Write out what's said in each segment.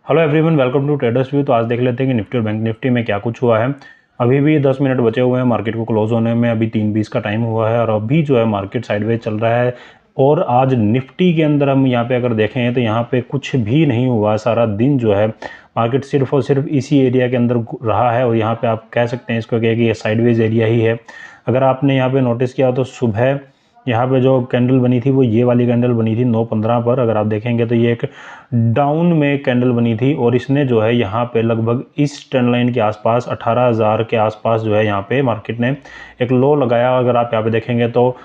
Hello everyone, welcome to Traders View. तो आज देख लेते हैं कि निफ्टी और बैंक निफ्टी में क्या कुछ हुआ है। अभी भी 10 मिनट बचे हुए हैं मार्केट को क्लोज होने में। अभी 3:20 का टाइम हुआ है और अभी जो है मार्केट साइडवेज चल रहा है। और आज निफ्टी के अंदर हम यहाँ पे अगर देखें तो यहाँ पे कुछ भी नहीं हुआ। सारा दिन जो है मार्केट सिर्फ और सिर्फ इसी एरिया के अंदर रहा है और यहाँ पे आप कह सकते हैं इसको कि ये साइडवेज एरिया ही है। अगर आपने यहाँ पे नोटिस किया तो सुबह यहाँ पे जो कैंडल बनी थी वो ये वाली कैंडल बनी थी 9:15 पर। अगर आप देखेंगे तो ये एक डाउन में कैंडल बनी थी और इसने जो है यहाँ पे लगभग इस ट्रेंड लाइन के आसपास 18,000 के आसपास जो है यहाँ पे मार्केट ने एक लो लगाया। अगर आप यहाँ पे देखेंगे तो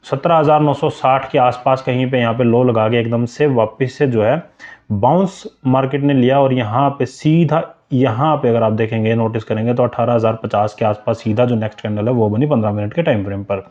17,960 के आसपास कहीं पे यहाँ पे लो लगा के एकदम से वापस से जो है बाउंस मार्केट ने लिया और यहाँ पे सीधा यहाँ पे अगर आप देखेंगे नोटिस करेंगे तो 18,050 के आसपास सीधा जो नेक्स्ट कैंडल है वो बनी 15 मिनट के टाइम फ्रेम पर।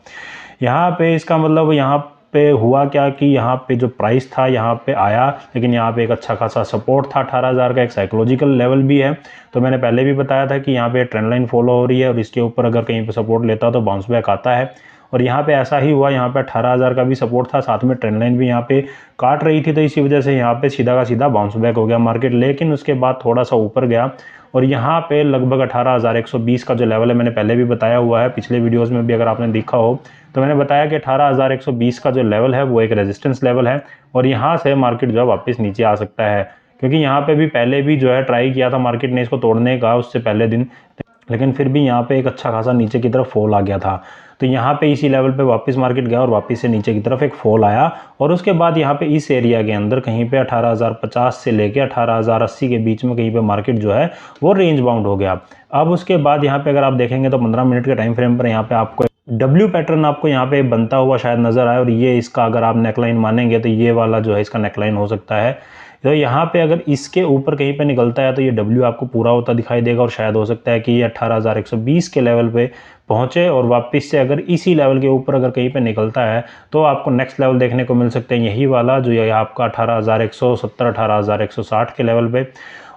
यहाँ पे इसका मतलब यहाँ पे हुआ क्या कि यहाँ पे जो प्राइस था यहाँ पे आया, लेकिन यहाँ पे एक अच्छा खासा सपोर्ट था 18,000 का, एक साइकोलॉजिकल लेवल भी है। तो मैंने पहले भी बताया था कि यहाँ पे ट्रेंड लाइन फॉलो हो रही है और इसके ऊपर अगर कहीं पे सपोर्ट लेता तो बाउंस बैक आता है। और यहाँ पे ऐसा ही हुआ, यहाँ पे 18,000 का भी सपोर्ट था, साथ में ट्रेंड लाइन भी यहाँ पे काट रही थी, तो इसी वजह से यहाँ पे सीधा का सीधा बाउंस बैक हो गया मार्केट। लेकिन उसके बाद थोड़ा सा ऊपर गया और यहाँ पे लगभग 18,120 का जो लेवल है, मैंने पहले भी बताया हुआ है, पिछले वीडियोस में भी अगर आपने देखा हो तो मैंने बताया कि 18,120 का जो लेवल है वो एक रेजिस्टेंस लेवल है और यहाँ से मार्केट जो है वापस नीचे आ सकता है। क्योंकि यहाँ पे भी पहले भी जो है ट्राई किया था मार्केट ने इसको तोड़ने का उससे पहले दिन, लेकिन फिर भी यहाँ पे एक अच्छा खासा नीचे की तरफ फॉल आ गया था। तो यहाँ पे इसी लेवल पे वापस मार्केट गया और वापस से नीचे की तरफ एक फॉल आया और उसके बाद यहाँ पे इस एरिया के अंदर कहीं पे 18,050 से लेके 18,080 के बीच में कहीं पे मार्केट जो है वो रेंज बाउंड हो गया। अब उसके बाद यहाँ पे अगर आप देखेंगे तो 15 मिनट के टाइम फ्रेम पर यहाँ पे आपको डब्ल्यू पैटर्न आपको यहाँ पे बनता हुआ शायद नजर आए और ये इसका अगर आप नेकलाइन मानेंगे तो ये वाला जो है इसका नेकलाइन हो सकता है। तो यहाँ पे अगर इसके ऊपर कहीं पे निकलता है तो ये डब्ल्यू आपको पूरा होता दिखाई देगा और शायद हो सकता है कि ये 18,120 के लेवल पे पहुंचे और वापस से अगर इसी लेवल के ऊपर अगर कहीं पे निकलता है तो आपको नेक्स्ट लेवल देखने को मिल सकते हैं, यही वाला जो ये आपका 18,170 18,160 के लेवल पे।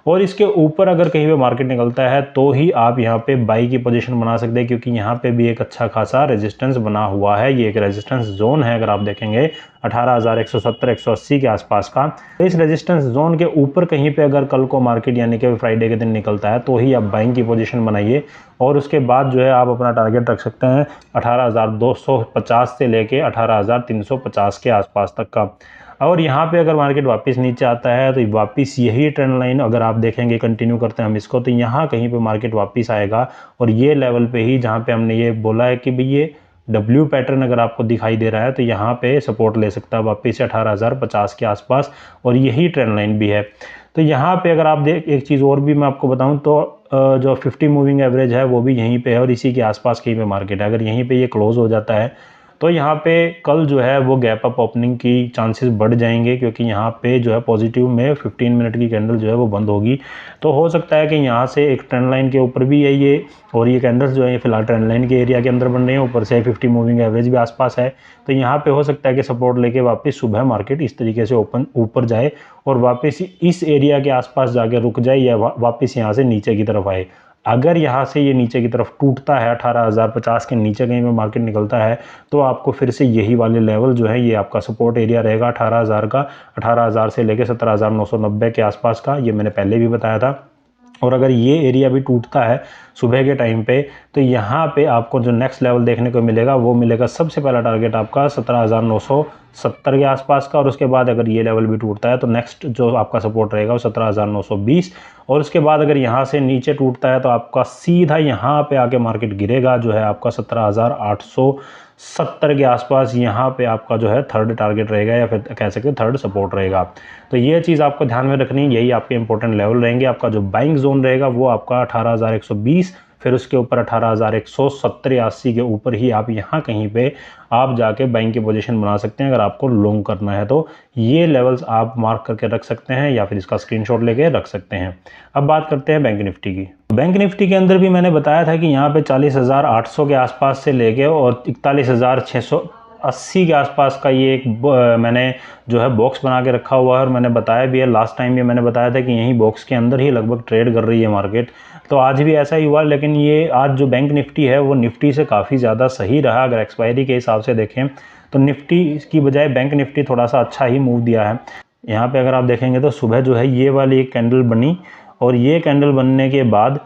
और इसके ऊपर अगर कहीं पे मार्केट निकलता है तो ही आप यहाँ पे बाई की पोजीशन बना सकते हैं, क्योंकि यहाँ पे भी एक अच्छा खासा रेजिस्टेंस बना हुआ है। ये एक रेजिस्टेंस जोन है, अगर आप देखेंगे 18,170 180 के आसपास का। तो इस रेजिस्टेंस जोन के ऊपर कहीं पे अगर कल को मार्केट यानी कि फ्राइडे के दिन निकलता है तो ही आप बाइंग की पोजीशन बनाइए और उसके बाद जो है आप अपना टारगेट रख सकते हैं 18,250 से लेके 18,350 के आसपास तक का। और यहाँ पे अगर मार्केट वापस नीचे आता है तो वापस यही ट्रेंड लाइन अगर आप देखेंगे कंटिन्यू करते हैं हम इसको, तो यहाँ कहीं पे मार्केट वापस आएगा और ये लेवल पे ही जहाँ पे हमने ये बोला है कि भाई ये डब्ल्यू पैटर्न अगर आपको दिखाई दे रहा है तो यहाँ पे सपोर्ट ले सकता है वापस से 18,050 के आसपास और यही ट्रेंड लाइन भी है। तो यहाँ पे अगर आप देख एक चीज़ और भी मैं आपको बताऊँ तो जो 50 मूविंग एवरेज है वो भी यहीं पे है और इसी के आसपास कहीं पे मार्केट है। अगर यहीं पे ये क्लोज हो जाता है तो यहाँ पे कल जो है वो गैप अप ओपनिंग की चांसेस बढ़ जाएंगे, क्योंकि यहाँ पे जो है पॉजिटिव में 15 मिनट की कैंडल जो है वो बंद होगी। तो हो सकता है कि यहाँ से एक ट्रेंड लाइन के ऊपर भी है ये और ये कैंडल्स जो है फिलहाल ट्रेंड लाइन के एरिया के अंदर बन रहे हैं, ऊपर से 50 मूविंग एवरेज भी आसपास है। तो यहाँ पे हो सकता है कि सपोर्ट लेके वापस सुबह मार्केट इस तरीके से ओपन ऊपर जाए और वापस इस एरिया के आसपास जाके रुक जाए या वापस यहाँ से नीचे की तरफ आए। अगर यहाँ से ये नीचे की तरफ टूटता है 18,050 के नीचे कहीं में मार्केट निकलता है तो आपको फिर से यही वाले लेवल जो है ये आपका सपोर्ट एरिया रहेगा 18,000 का, 18,000 से लेकर 17,990 के आसपास का, ये मैंने पहले भी बताया था। और अगर ये एरिया भी टूटता है सुबह के टाइम पे तो यहाँ पे आपको जो नेक्स्ट लेवल देखने को मिलेगा वो मिलेगा सबसे पहला टारगेट आपका 17,970 के आसपास का और उसके बाद अगर ये लेवल भी टूटता है तो नेक्स्ट जो आपका सपोर्ट रहेगा वो 17,920 और उसके बाद अगर यहाँ से नीचे टूटता है तो आपका सीधा यहाँ पे आके मार्केट गिरेगा जो है आपका 17,870 के आसपास। यहाँ पे आपका जो है थर्ड टारगेट रहेगा या फिर कह सकते हैं थर्ड सपोर्ट रहेगा। तो ये चीज़ आपको ध्यान में रखनी, यही आपके इंपॉर्टेंट लेवल रहेंगे। आपका जो बाइंग जोन रहेगा वो आपका 18,120, फिर उसके ऊपर 18,170 80 के ऊपर ही आप यहाँ कहीं पे आप जाके बाइंग की पोजीशन बना सकते हैं अगर आपको लॉन्ग करना है। तो ये लेवल्स आप मार्क करके रख सकते हैं या फिर इसका स्क्रीनशॉट लेके रख सकते हैं। अब बात करते हैं बैंक निफ्टी की। बैंक निफ्टी के अंदर भी मैंने बताया था कि यहाँ पे 40,800 के आसपास से लेके और 41,680 के आसपास का ये एक मैंने जो है बॉक्स बना के रखा हुआ है और मैंने बताया भी है लास्ट टाइम भी मैंने बताया था कि यही बॉक्स के अंदर ही लगभग ट्रेड कर रही है मार्केट। तो आज भी ऐसा ही हुआ, लेकिन ये आज जो बैंक निफ्टी है वो निफ्टी से काफ़ी ज़्यादा सही रहा। अगर एक्सपायरी के हिसाब से देखें तो निफ्टी की बजाय बैंक निफ्टी थोड़ा सा अच्छा ही मूव दिया है। यहाँ पे अगर आप देखेंगे तो सुबह जो है ये वाली एक कैंडल बनी और ये कैंडल बनने के बाद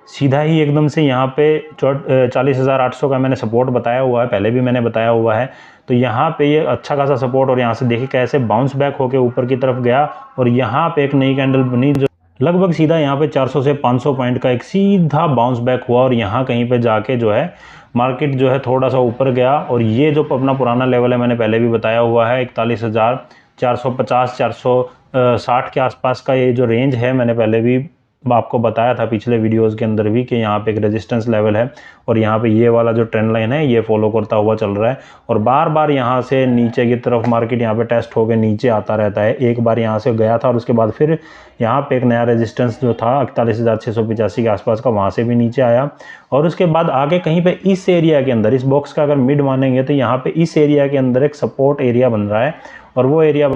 सीधा ही एकदम से यहाँ पे 40,800 का मैंने सपोर्ट बताया हुआ है, पहले भी मैंने बताया हुआ है। तो यहाँ पे ये अच्छा खासा सपोर्ट और यहाँ से देखिए कैसे बाउंस बैक होके ऊपर की तरफ गया और यहाँ पे एक नई कैंडल बनी जो लगभग सीधा यहाँ पे 400 से 500 पॉइंट का एक सीधा बाउंस बैक हुआ और यहाँ कहीं पे जाके जो है मार्केट जो है थोड़ा सा ऊपर गया और ये जो अपना पुराना लेवल है मैंने पहले भी बताया हुआ है 41,450 460 के आसपास का ये जो रेंज है, मैंने पहले भी आपको बताया था पिछले वीडियोस के अंदर भी कि यहाँ पे एक रेजिस्टेंस लेवल है और यहाँ पे ये वाला जो ट्रेंड लाइन है ये फॉलो करता हुआ चल रहा है और बार बार यहाँ से नीचे की तरफ मार्केट यहाँ पे टेस्ट होकर नीचे आता रहता है। एक बार यहाँ से गया था और उसके बाद फिर यहाँ पे एक नया रेजिस्टेंस जो था 41,685 के आसपास का, वहाँ से भी नीचे आया और उसके बाद आगे कहीं पे इस एरिया के अंदर, इस बॉक्स का अगर मिड मानेंगे तो यहाँ पे इस एरिया के अंदर एक सपोर्ट एरिया बन रहा है और वो एरिया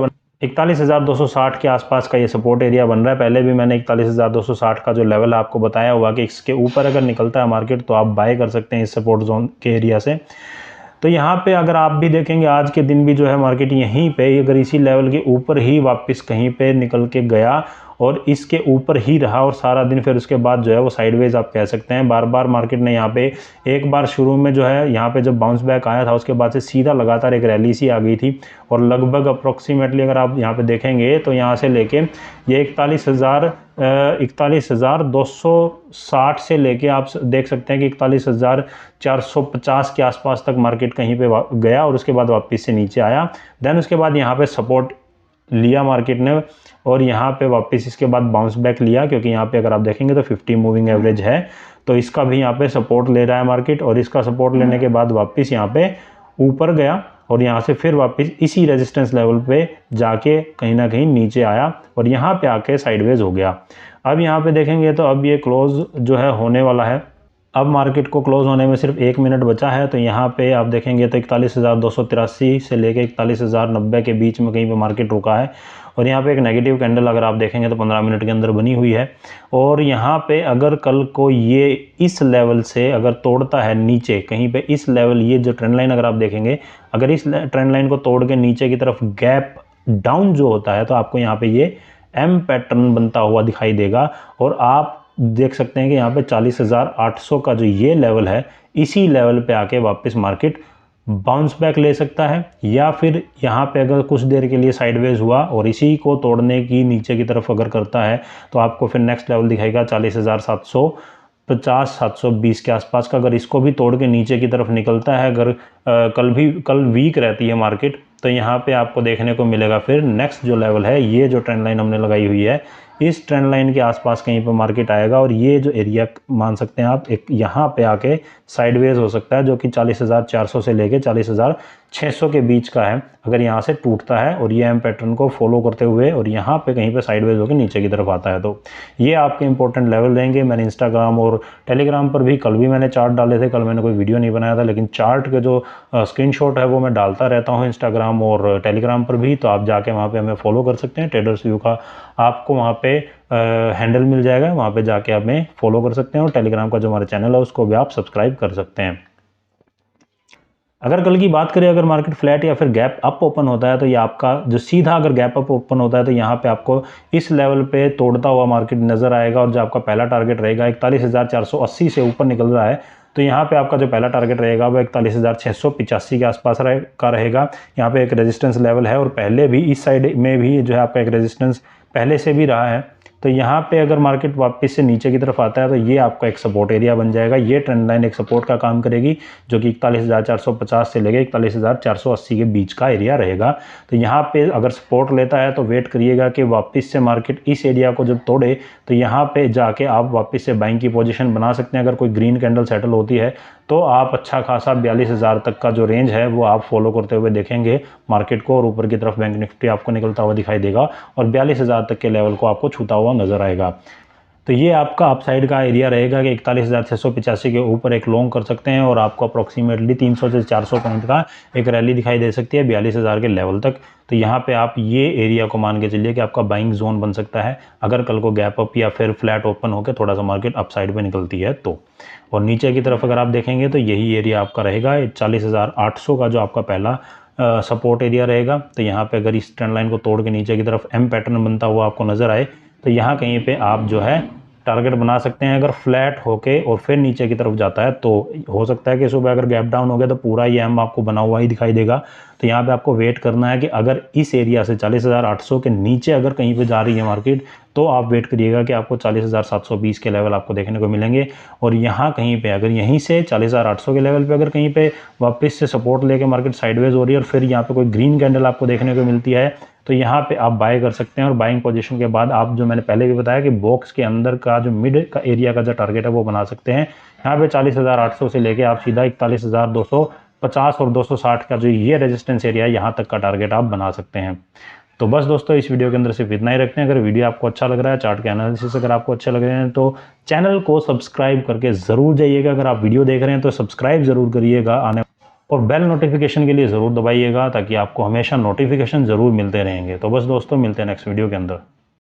41,260 के आसपास का ये सपोर्ट एरिया बन रहा है। पहले भी मैंने 41,260 का जो लेवल है आपको बताया हुआ कि इसके ऊपर अगर निकलता है मार्केट तो आप बाय कर सकते हैं इस सपोर्ट जोन के एरिया से। तो यहाँ पे अगर आप भी देखेंगे आज के दिन भी जो है मार्केट यहीं पे अगर इसी लेवल के ऊपर ही वापस कहीं पे निकल के गया और इसके ऊपर ही रहा और सारा दिन, फिर उसके बाद जो है वो साइडवेज आप कह सकते हैं। बार बार मार्केट ने यहाँ पे एक बार शुरू में जो है यहाँ पे जब बाउंस बैक आया था उसके बाद से सीधा लगातार एक रैली सी आ गई थी और लगभग अप्रोक्सीमेटली अगर आप यहाँ पे देखेंगे तो यहाँ से लेके ये 41,260 से लेके आप देख सकते हैं कि 41,450 के आसपास तक मार्केट कहीं पे गया और उसके बाद वापस से नीचे आया। देन उसके बाद यहाँ पे सपोर्ट लिया मार्केट ने और यहाँ पे वापस इसके बाद बाउंस बैक लिया, क्योंकि यहाँ पे अगर आप देखेंगे तो 50 मूविंग एवरेज है तो इसका भी यहाँ पे सपोर्ट ले रहा है मार्केट और इसका सपोर्ट लेने के बाद वापस यहाँ पे ऊपर गया और यहाँ से फिर वापस इसी रेजिस्टेंस लेवल पे जाके कहीं ना कहीं नीचे आया और यहाँ पे आके साइडवेज हो गया। अब यहाँ पे देखेंगे तो अब ये क्लोज जो है होने वाला है, अब मार्केट को क्लोज होने में सिर्फ 1 मिनट बचा है। तो यहाँ पे आप देखेंगे तो 41,283 से लेके 41,090 के बीच में कहीं पे मार्केट रुका है और यहाँ पे एक नेगेटिव कैंडल अगर आप देखेंगे तो 15 मिनट के अंदर बनी हुई है और यहाँ पे अगर कल को ये इस लेवल से अगर तोड़ता है नीचे कहीं पे इस लेवल, ये जो ट्रेंड लाइन अगर आप देखेंगे अगर इस ट्रेंड लाइन को तोड़ के नीचे की तरफ गैप डाउन जो होता है तो आपको यहाँ पे ये एम पैटर्न बनता हुआ दिखाई देगा और आप देख सकते हैं कि यहाँ पे 40,800 का जो ये लेवल है इसी लेवल पे आके वापस मार्केट बाउंस बैक ले सकता है या फिर यहाँ पे अगर कुछ देर के लिए साइडवेज हुआ और इसी को तोड़ने की नीचे की तरफ अगर करता है तो आपको फिर नेक्स्ट लेवल दिखाएगा 40,750 720 के आसपास का। अगर इसको भी तोड़ के नीचे की तरफ निकलता है, अगर कल वीक रहती है मार्केट तो यहाँ पे आपको देखने को मिलेगा फिर नेक्स्ट जो लेवल है, ये जो ट्रेंड लाइन हमने लगाई हुई है इस ट्रेंड लाइन के आसपास कहीं पर मार्केट आएगा और ये जो एरिया मान सकते हैं आप एक यहाँ पे आके साइडवेज हो सकता है जो कि 40,400 से लेके 40,600 के बीच का है। अगर यहाँ से टूटता है और ये एम पैटर्न को फॉलो करते हुए और यहाँ पे कहीं पे साइडवेज होकर नीचे की तरफ आता है तो ये आपके इंपॉर्टेंट लेवल रहेंगे। मैंने इंस्टाग्राम और टेलीग्राम पर भी कल भी मैंने चार्ट डाले थे, कल मैंने कोई वीडियो नहीं बनाया था लेकिन चार्ट के जो स्क्रीनशॉट है वो मैं डालता रहता हूँ इंस्टाग्राम और टेलीग्राम पर भी, तो आप जाके वहाँ पे हमें फॉलो कर सकते हैं। ट्रेडर्स व्यू का आपको वहाँ पे हैंडल मिल जाएगा, वहाँ पे जाके आप हमें फॉलो कर सकते हैं और टेलीग्राम का जो हमारा चैनल है उसको भी आप सब्सक्राइब कर सकते हैं। अगर कल की बात करें, अगर मार्केट फ्लैट या फिर गैप अप ओपन होता है तो ये आपका जो सीधा अगर गैप अप ओपन होता है तो यहाँ पे आपको इस लेवल पे तोड़ता हुआ मार्केट नजर आएगा और जो आपका पहला टारगेट रहेगा 41,480 से ऊपर निकल रहा है तो यहाँ पे आपका जो पहला टारगेट रहेगा वो 41,685 के आसपास का रहेगा। यहाँ पे एक रेजिस्टेंस लेवल है और पहले भी इस साइड में भी जो है आपका एक रेजिस्टेंस पहले से भी रहा है। तो यहाँ पे अगर मार्केट वापस से नीचे की तरफ आता है तो ये आपका एक सपोर्ट एरिया बन जाएगा। ये ट्रेंड लाइन एक सपोर्ट का काम करेगी जो कि 41,450 से लेकर 41,480 के बीच का एरिया रहेगा। तो यहाँ पे अगर सपोर्ट लेता है तो वेट करिएगा कि वापस से मार्केट इस एरिया को जब तोड़े तो यहाँ पे जाके आप वापस से बाइंग की पोजीशन बना सकते हैं। अगर कोई ग्रीन कैंडल सेटल होती है तो आप अच्छा खासा 42,000 तक का जो रेंज है वो आप फॉलो करते हुए देखेंगे मार्केट को और ऊपर की तरफ बैंक निफ्टी आपको निकलता हुआ दिखाई देगा और 42,000 तक के लेवल को आपको छूता हुआ नजर आएगा। तो ये आपका अपसाइड का एरिया रहेगा कि 41,685 के ऊपर एक लॉन्ग कर सकते हैं और आपको अप्रोक्सीमेटली 300 से 400 पॉइंट का एक रैली दिखाई दे सकती है 42,000 के लेवल तक। तो यहाँ पे आप ये एरिया को मान के चलिए कि आपका बाइंग जोन बन सकता है अगर कल को गैप अप या फिर फ्लैट ओपन होकर थोड़ा सा मार्केट अपसाइड पे निकलती है तो। और नीचे की तरफ अगर आप देखेंगे तो यही एरिया आपका रहेगा 40,800 का जो आपका पहला सपोर्ट एरिया रहेगा। तो यहाँ पे अगर इस ट्रेंड लाइन को तोड़ के नीचे की तरफ एम पैटर्न बनता हुआ आपको नज़र आए तो यहाँ कहीं पे आप जो है टारगेट बना सकते हैं। अगर फ्लैट होके और फिर नीचे की तरफ जाता है तो हो सकता है कि सुबह अगर गैप डाउन हो गया तो पूरा ये एम आपको बना हुआ ही दिखाई देगा। तो यहाँ पे आपको वेट करना है कि अगर इस एरिया से 40,800 के नीचे अगर कहीं पे जा रही है मार्केट तो आप वेट करिएगा कि आपको 40,720 के लेवल आपको देखने को मिलेंगे। और यहाँ कहीं पे अगर यहीं से 40,800 के लेवल पे अगर कहीं पे वापस से सपोर्ट लेके मार्केट साइडवेज हो रही है और फिर यहाँ पे कोई ग्रीन कैंडल आपको देखने को मिलती है तो यहाँ पे आप बाय कर सकते हैं। और बाइंग पोजीशन के बाद आप जो मैंने पहले भी बताया कि बॉक्स के अंदर का जो मिड का एरिया का जो टारगेट है वो बना सकते हैं। यहाँ पे 40,800 से लेके आप सीधा 41,250 और 260 का जो ये रेजिस्टेंस एरिया है यहाँ तक का टारगेट आप बना सकते हैं। तो बस दोस्तों इस वीडियो के अंदर सिर्फ इतना ही रखते हैं। अगर वीडियो आपको अच्छा लग रहा है, चार्ट के एनालिसिस अगर आपको अच्छे लग रहे हैं तो चैनल को सब्सक्राइब करके ज़रूर जाइएगा। अगर आप वीडियो देख रहे हैं तो सब्सक्राइब ज़रूर करिएगा आने और बेल नोटिफिकेशन के लिए ज़रूर दबाइएगा ताकि आपको हमेशा नोटिफिकेशन ज़रूर मिलते रहेंगे। तो बस दोस्तों मिलते हैं नेक्स्ट वीडियो के अंदर।